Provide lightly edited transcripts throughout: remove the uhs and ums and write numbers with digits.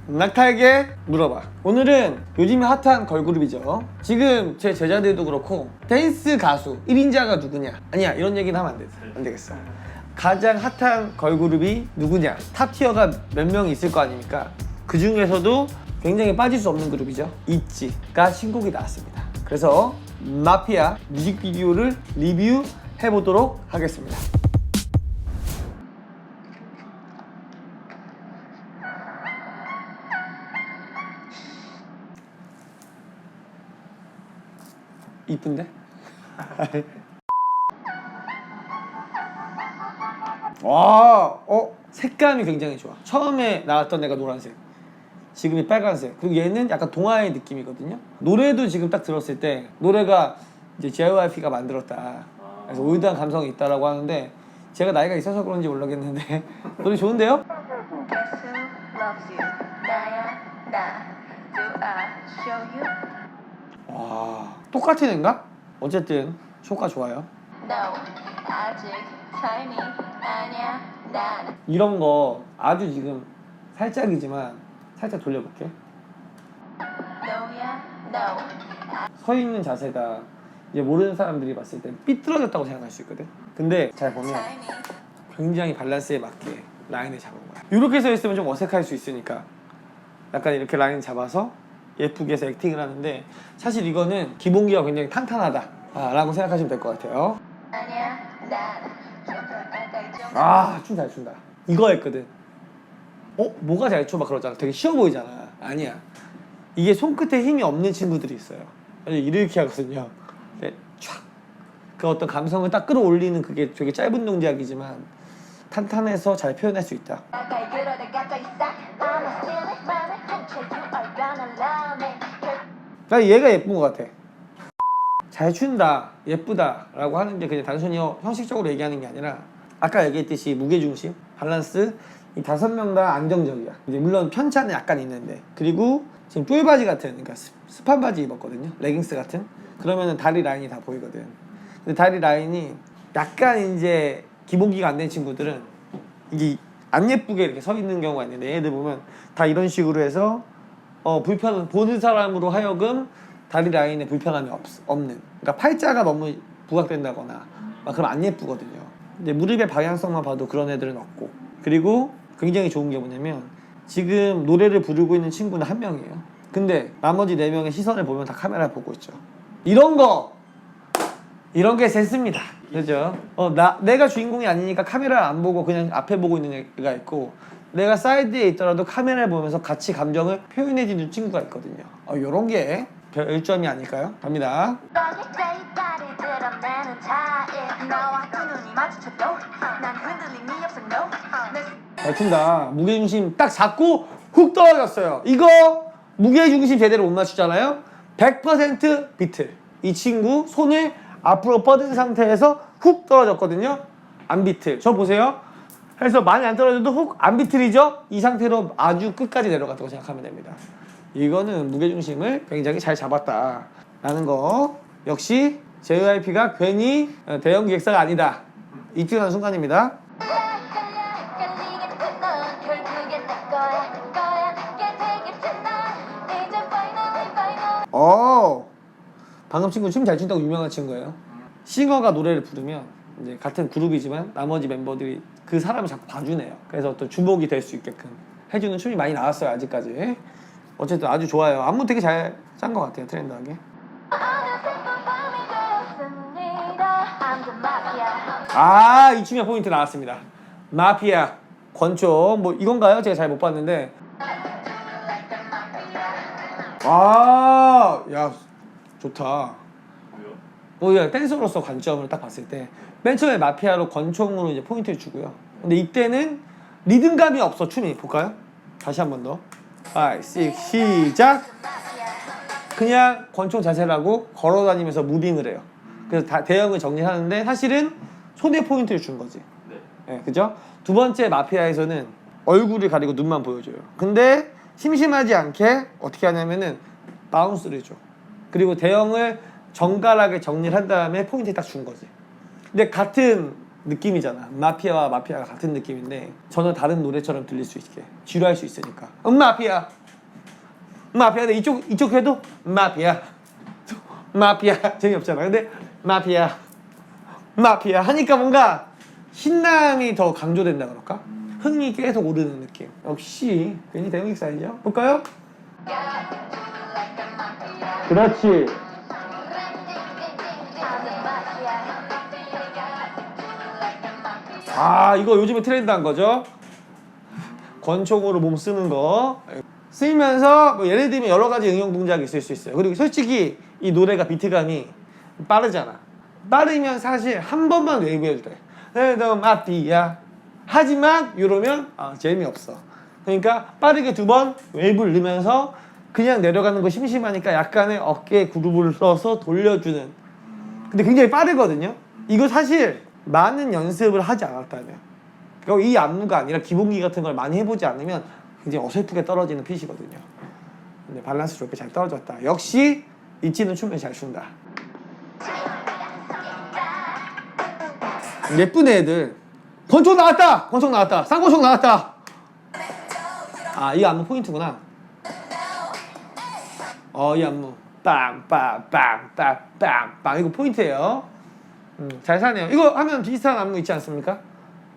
낙타에게 물어봐. 오늘은 요즘에 핫한 걸그룹이죠. 지금 제 제자들도 그렇고 댄스 가수 1인자가 누구냐, 아니야 이런 얘기는 하면 안 되겠어. 가장 핫한 걸그룹이 누구냐, 탑티어가 몇 명 있을 거 아닙니까? 그 중에서도 굉장히 빠질 수 없는 그룹이죠. 있지가 신곡이 나왔습니다. 그래서 마피아 뮤직비디오를 리뷰해보도록 하겠습니다. 이쁜데? 와, 색감이 굉장히 좋아. 처음에 나왔던 애가 노란색, 지금이 빨간색, 그리고 얘는 약간 동화의 느낌이거든요. 노래도 지금 딱 들었을 때 노래가 이제 JYP가 만들었다, 그래서 올드한 감성이 있다라고 하는데 제가 나이가 있어서 그런지 모르겠는데 노래 좋은데요? Guess who loves you? 나야 나. Do I show you? 와, 똑같은 애인가? 어쨌든 효과 좋아요. No, 아직 타이밍 아니야 난. 이런 거 아주 지금 살짝이지만 살짝 돌려볼게. No야 no. 서 있는 자세가 이제 모르는 사람들이 봤을 때 삐뚤어졌다고 생각할 수 있거든. 근데 잘 보면 타이밍. 굉장히 밸런스에 맞게 라인을 잡은 거야. 이렇게 서 있으면 좀 어색할 수 있으니까 약간 이렇게 라인 잡아서 예쁘게 해서 액팅을 하는데, 사실 이거는 기본기가 굉장히 탄탄하다 라고 생각하시면 될 것 같아요. 아니야 난. 아, 춤 잘 춘다. 이거 했거든. 뭐가 잘 춰? 막 그러잖아. 되게 쉬워 보이잖아. 아니야. 이게 손끝에 힘이 없는 친구들이 있어요. 이렇게 하거든요. 네, 촥. 그 어떤 감성을 딱 끌어올리는 그게 되게 짧은 동작이지만 탄탄해서 잘 표현할 수 있다. 나 얘가 예쁜 것 같아. 잘 춘다, 예쁘다 라고 하는 게 그냥 단순히 형식적으로 얘기하는 게 아니라 아까 얘기했듯이 무게중심, 밸런스, 이 5명 다 안정적이야. 이제 물론 편차는 약간 있는데, 그리고 지금 쫄바지 같은, 그러니까 스판 바지 입었거든요. 레깅스 같은. 그러면은 다리 라인이 다 보이거든. 근데 다리 라인이 약간 이제 기본기가 안 된 친구들은 이게 안 예쁘게 이렇게 서 있는 경우가 있는데, 얘들 보면 다 이런 식으로 해서 보는 사람으로 하여금 다리 라인에 불편함이 없는, 그러니까 팔자가 너무 부각된다거나 막 그럼 안 예쁘거든요. 근데 무릎의 방향성만 봐도 그런 애들은 없고, 그리고 굉장히 좋은 게 뭐냐면 지금 노래를 부르고 있는 친구는 한 명이에요. 근데 나머지 4명의 시선을 보면 다 카메라를 보고 있죠. 이런 게 센스입니다. 그죠? 내가 주인공이 아니니까 카메라를 안 보고 그냥 앞에 보고 있는 애가 있고, 내가 사이드에 있더라도 카메라를 보면서 같이 감정을 표현해주는 친구가 있거든요. 이런 게 별점이 아닐까요? 갑니다. 잘 춘다. 무게중심 딱 잡고 훅 떨어졌어요. 이거 무게중심 제대로 못 맞추잖아요. 100% 비틀. 이 친구 손을 앞으로 뻗은 상태에서 훅 떨어졌거든요. 안 비틀. 저 보세요. 그래서 많이 안 떨어져도 훅 안 비틀이죠. 이 상태로 아주 끝까지 내려갔다고 생각하면 됩니다. 이거는 무게중심을 굉장히 잘 잡았다 라는 거. 역시 JYP가 괜히 대형 기획사가 아니다 입증하는 순간입니다. 방금 친구 춤 잘 춘다고 유명한 친구예요. 싱어가 노래를 부르면 이제 같은 그룹이지만 나머지 멤버들이 그 사람을 자꾸 봐주네요. 그래서 또 주목이 될 수 있게끔 해주는 춤이 많이 나왔어요 아직까지. 어쨌든 아주 좋아요. 안무 되게 잘 짠 것 같아요, 트렌드하게. 이 춤의 포인트 나왔습니다. 마피아 권총, 뭐 이건가요? 제가 잘 못 봤는데. 야 좋다. 야, 댄서로서 관점을 딱 봤을 때 맨 처음에 마피아로 권총으로 이제 포인트를 주고요. 근데 이때는 리듬감이 없어 춤이. 볼까요? 다시 한 번 더. 5, 6, 시작. 그냥 권총 자세를 하고 걸어다니면서 무빙을 해요. 그래서 다 대형을 정리하는데 사실은 손에 포인트를 준 거지. 네, 그죠? 두 번째 마피아에서는 얼굴을 가리고 눈만 보여줘요. 근데 심심하지 않게 어떻게 하냐면은 바운스를 줘. 그리고 대형을 정갈하게 정리를 한 다음에 포인트 딱 준 거지. 근데 같은 느낌이잖아. 마피아와 마피아가 같은 느낌인데 전혀 다른 노래처럼 들릴 수 있게 지루할 수 있으니까 마피아 마피아. 근데 이쪽 해도 마피아 마피아 재미없잖아. 근데 마피아 마피아 하니까 뭔가 신남이 더 강조된다 그럴까? 흥이 계속 오르는 느낌. 역시 괜히 대형 익사이죠. 볼까요? 그렇지. 아, 이거 요즘에 트렌드한 거죠. 권총으로 몸 쓰는 거 쓰이면서 뭐 예를 들면 여러 가지 응용 동작이 있을 수 있어요. 그리고 솔직히 이 노래가 비트감이 빠르잖아. 빠르면 사실 한 번만 웨이브해도 돼. 너 마피아 하지만 이러면 재미없어. 그러니까 빠르게 2번 웨이브를 넣으면서 그냥 내려가는 거 심심하니까 약간의 어깨에 그루브를 써서 돌려주는. 근데 굉장히 빠르거든요. 이거 사실 많은 연습을 하지 않았다면, 그러니까 이 안무가 아니라 기본기 같은 걸 많이 해보지 않으면 굉장히 어설프게 떨어지는 핏이거든요. 근데 밸런스 좋게 잘 떨어졌다. 역시 이치는 춤을 잘 춘다. 예쁜 애들. 권총 나왔다. 권총 나왔다. 쌍권총 나왔다. 아, 이 안무 포인트구나. 이 안무 빵빵빵빵빵빵 이거 포인트예요. 잘 사네요. 이거 하면 비슷한 안무 있지 않습니까?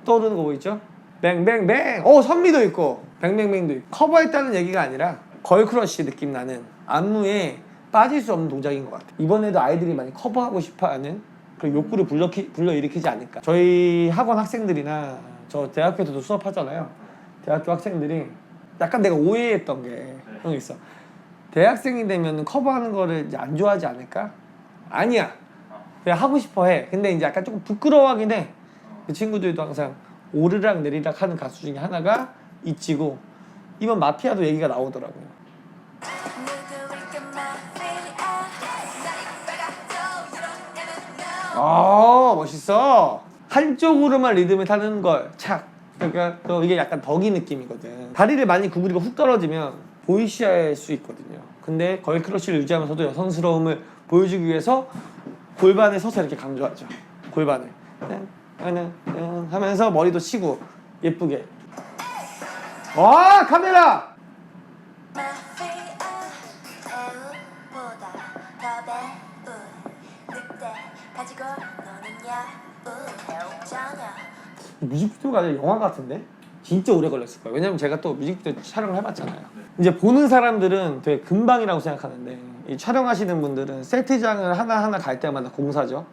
떠오르는 거 보이죠? 뱅뱅뱅. 선미도 있고 뱅뱅뱅도 있고. 커버했다는 얘기가 아니라 걸크러쉬 느낌 나는 안무에 빠질 수 없는 동작인 것 같아요. 이번에도 아이들이 많이 커버하고 싶어하는 그 욕구를 불러일으키지 않을까. 저희 학원 학생들이나 저 대학교에서도 수업하잖아요. 대학교 학생들이 약간 내가 오해했던 게 그런 게 있어. 대학생이 되면 커버하는 거를 이제 안 좋아하지 않을까? 아니야. 그냥 하고 싶어 해. 근데 이제 약간 조금 부끄러워하긴 해. 그 친구들도 항상 오르락 내리락 하는 가수 중에 하나가 이치고, 이번 마피아도 얘기가 나오더라고요. 멋있어. 한쪽으로만 리듬을 타는 걸 착. 그러니까 이게 약간 덕이 느낌이거든. 다리를 많이 구부리고 훅 떨어지면 보이시할 수 있거든요. 근데 걸크러쉬를 유지하면서도 여성스러움을 보여주기 위해서 골반에 서서 이렇게 강조하죠. 골반을 하면서 머리도 치고 예쁘게. 카메라! 뮤직비디오가 아니라 영화 같은데? 진짜 오래 걸렸을 거예요. 왜냐면 제가 또 뮤직비디오 촬영을 해봤잖아요. 이제 보는 사람들은 되게 금방이라고 생각하는데, 이 촬영하시는 분들은 세트장을 하나하나 갈 때마다 공사죠.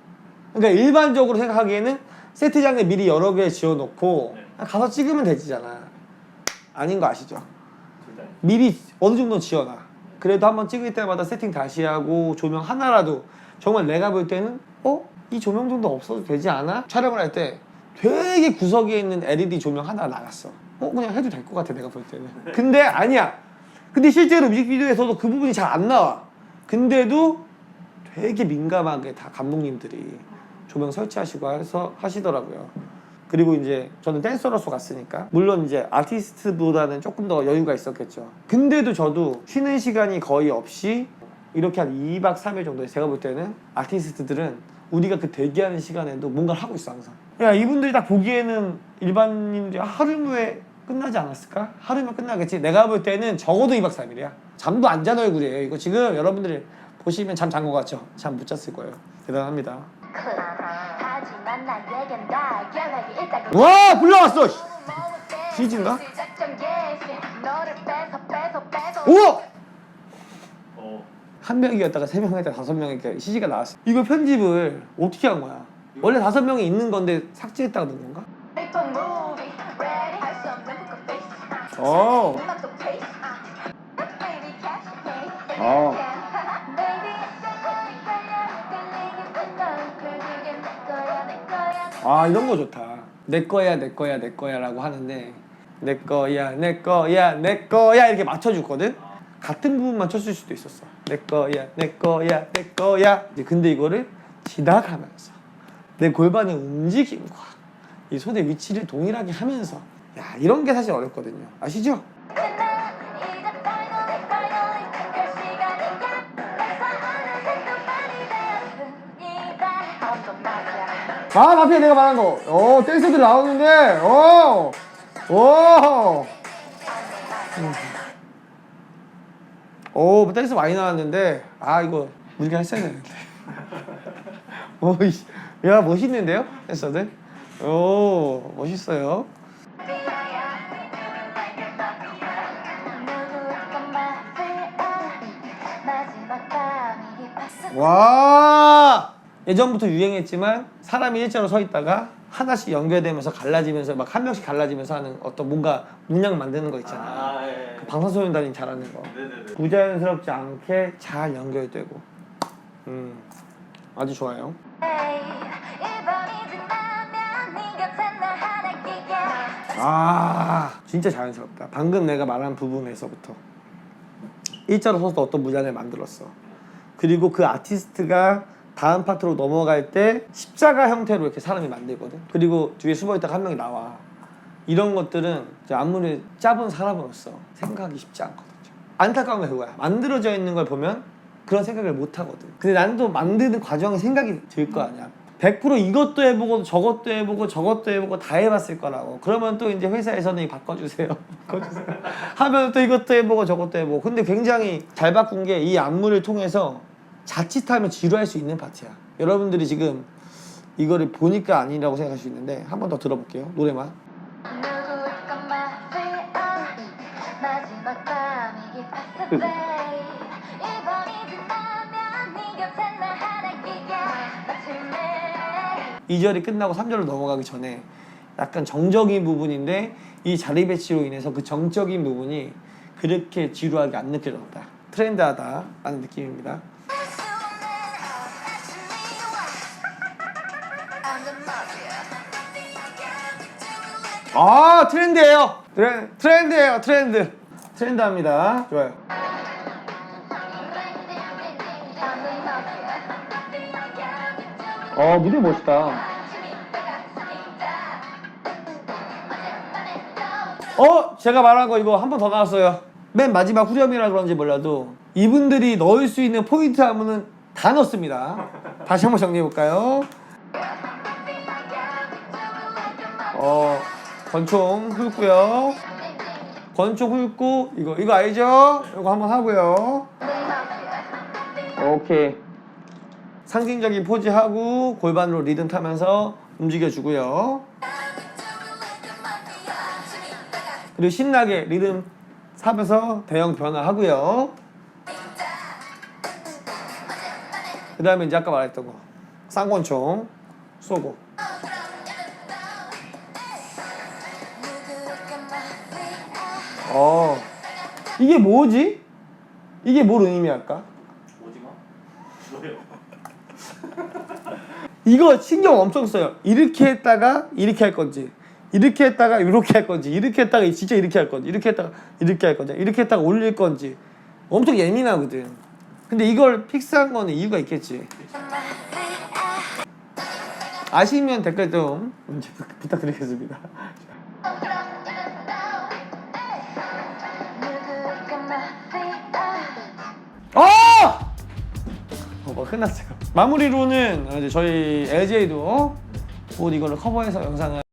그러니까 일반적으로 생각하기에는 세트장에 미리 여러 개 지어놓고 가서 찍으면 되지잖아. 아닌 거 아시죠? 미리 어느 정도 지어놔. 그래도 한번 찍을 때마다 세팅 다시 하고 조명 하나라도, 정말 내가 볼 때는 이 조명 정도 없어도 되지 않아? 촬영을 할 때 되게 구석에 있는 LED 조명 하나 나갔어. 그냥 해도 될 것 같아 내가 볼 때는. 근데 아니야. 근데 실제로 뮤직비디오에서도 그 부분이 잘 안 나와. 근데도 되게 민감하게 다 감독님들이 조명 설치하시고 해서 하시더라고요. 그리고 이제 저는 댄서로서 갔으니까 물론 이제 아티스트보다는 조금 더 여유가 있었겠죠. 근데도 저도 쉬는 시간이 거의 없이 이렇게 한 2박 3일 정도에, 제가 볼 때는 아티스트들은 우리가 그 대기하는 시간에도 뭔가를 하고 있어 항상. 야, 이분들이 딱 보기에는 일반인들이 하루에 끝나지 않았을까? 하루면 끝나겠지. 내가 볼 때는 적어도 2박 3일이야. 잠도 안 잔 얼굴이에요. 이거 지금 여러분들이 보시면 잠 잔 것 같죠? 잠 못 잤을 거예요. 대단합니다. 와, 불러왔어. 시즌가? 오! 한 명이었다가 3명 했다가 5명이니까 CG가 나왔어. 이거 편집을 어떻게 한 거야? 원래 5명이 있는 건데 삭제했다가 넣은 건가? 이런 거 좋다. 내 거야 내 거야 내 거야라고 하는데 내 거야 내 거야 내 거야 이렇게 맞춰줬거든. 같은 부분만 쳤을 수도 있었어. 내 거야 내 거야 내 거야. 근데 이거를 지나가면서 내 골반의 움직임과 이 손의 위치를 동일하게 하면서, 야, 이런 게 사실 어렵거든요. 아시죠? 아 마피아 내가 말한 거. 댄서들 나오는데. 오 댄스 많이 나왔는데 이거 우리가 했어야 되는데. 야 멋있는데요 댄서들. 오 멋있어요. 와 예전부터 유행했지만 사람이 일자로 서 있다가 하나씩 연결되면서 갈라지면서 막 한 명씩 갈라지면서 하는 어떤 뭔가 문양 만드는 거 있잖아. 예. 그 방탄소년단이 잘하는 거. 네네네. 부자연스럽지 않게 잘 연결되고 아주 좋아요. 진짜 자연스럽다. 방금 내가 말한 부분에서부터 일자로 서서 어떤 문양을 만들었어. 그리고 그 아티스트가 다음 파트로 넘어갈 때 십자가 형태로 이렇게 사람이 만들거든. 그리고 뒤에 숨어있다가 한 명이 나와. 이런 것들은 이제 아무리 짜본 사람으로서 생각하기 쉽지 않거든요. 안타까운 게 그거야. 만들어져 있는 걸 보면 그런 생각을 못 하거든. 근데 나는 또 만드는 과정에 생각이 들 거 아니야. 100% 이것도 해보고 저것도 해보고 저것도 해보고 다 해봤을 거라고. 그러면 또 이제 회사에서는 이 바꿔주세요. 바꿔주세요. 하면 또 이것도 해보고 저것도 해보고. 근데 굉장히 잘 바꾼 게 이 안무를 통해서 자칫하면 지루할 수 있는 파트야. 여러분들이 지금 이거를 보니까 아니라고 생각할 수 있는데 한 번 더 들어볼게요. 노래만. 이 절이 끝나고 3절로 넘어가기 전에 약간 정적인 부분인데 이 자리 배치로 인해서 그 정적인 부분이 그렇게 지루하게 안 느껴졌다. 트렌드하다라는 느낌입니다. 트렌드예요. 트렌드예요. 트렌드합니다. 좋아요. 무대 멋있다. 제가 말한 거 이거 한 번 더 나왔어요. 맨 마지막 후렴이라 그런지 몰라도 이분들이 넣을 수 있는 포인트 안무는 다 넣습니다. 다시 한번 정리해볼까요? 권총 훑고요. 권총 훑고 이거 알죠? 이거 한번 하고요. 오케이. 상징적인 포즈 하고 골반으로 리듬 타면서 움직여주고요. 그리고 신나게 리듬 타면서 대형 변화하고요. 그 다음에 이제 아까 말했던 거 쌍권총 쏘고. 이게 뭐지? 이게 뭘 의미할까? 오징어? 뭐예요? 이거 신경 엄청 써요. 이렇게 했다가 이렇게 할 건지, 이렇게 했다가 이렇게 할 건지, 이렇게 했다가 진짜 이렇게 할 건지, 이렇게 했다가 이렇게 할 건지, 이렇게 했다가 올릴 건지 엄청 예민하거든. 근데 이걸 픽스한 거는 이유가 있겠지. 아시면 댓글 좀 부탁드리겠습니다. 끝났어요. 마무리로는 이제 저희 LJ도 곧 이걸로 커버해서 영상을